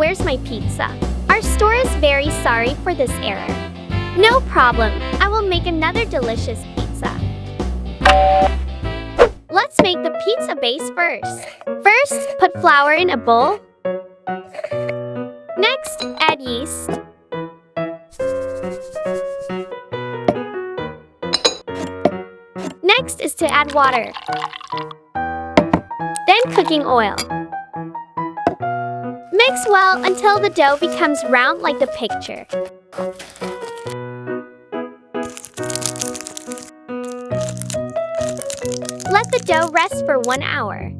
where's my pizza? Our store is very sorry for this error. No problem, I will make another delicious pizza. Let's make the pizza base first. First, put flour in a bowl. Next, add yeast. Next is to add water. Then cooking oil. Mix well until the dough becomes round like the picture. Let the dough rest for 1 hour.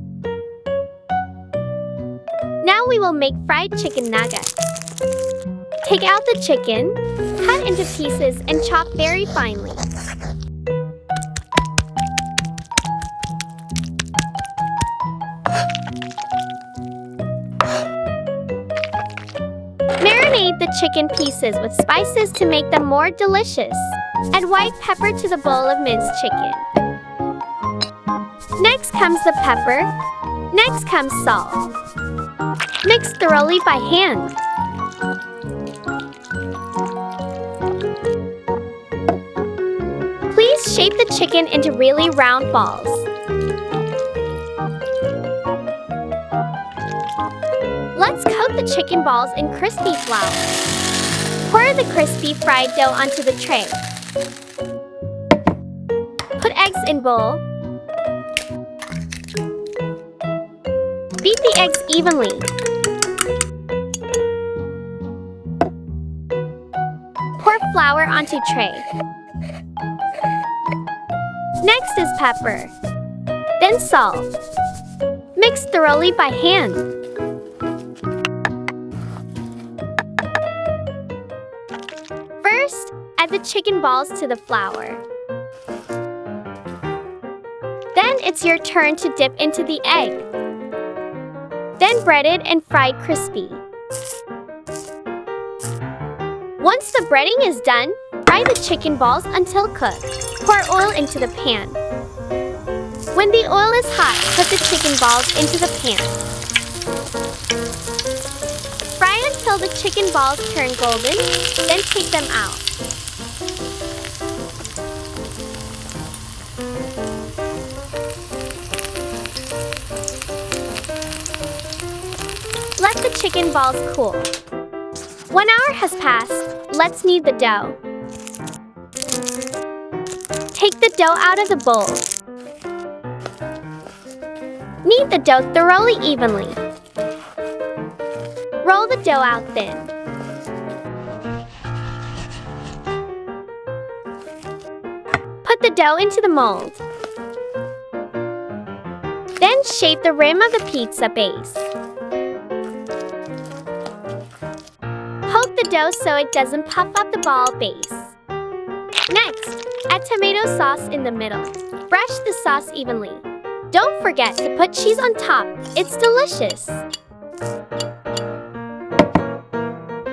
Now we will make fried chicken nuggets. Take out the chicken, cut into pieces and chop very finely. Marinate the chicken pieces with spices to make them more delicious. Add white pepper to the bowl of minced chicken. Next comes the pepper. Next comes salt. Mix thoroughly by hand. Please shape the chicken into really round balls. Let's coat the chicken balls in crispy flour. Pour the crispy fried dough onto the tray. Put eggs in bowl. Beat the eggs evenly. Pour flour onto tray. Next is pepper. Then salt. Mix thoroughly by hand. First, add the chicken balls to the flour. Then it's your turn to dip into the egg. Then breaded and fried crispy. Once the breading is done, fry the chicken balls until cooked. Pour oil into the pan. When the oil is hot, put the chicken balls into the pan. Fry until the chicken balls turn golden, then take them out. Let the chicken balls cool. 1 hour has passed. Let's knead the dough. Take the dough out of the bowl. Knead the dough thoroughly evenly. Roll the dough out thin. Put the dough into the mold. Then shape the rim of the pizza base. Poke the dough so it doesn't puff up the ball base. Next, add tomato sauce in the middle. Brush the sauce evenly. Don't forget to put cheese on top. It's delicious.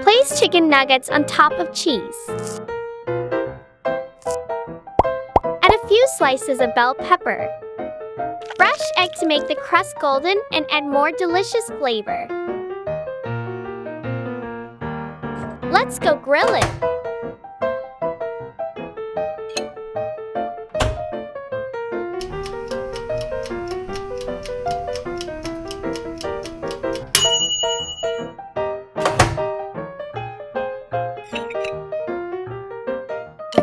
Place chicken nuggets on top of cheese. Add a few slices of bell pepper. Brush egg to make the crust golden and add more delicious flavor. Let's go grill it.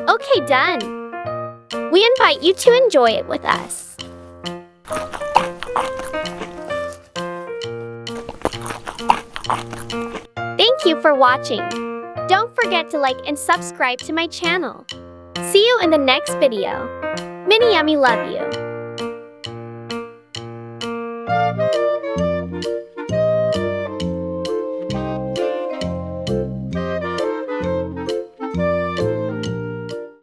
Okay, done. We invite you to enjoy it with us. Thank you for watching. Don't forget to like and subscribe to my channel. See you in the next video. Mini Yummy love you.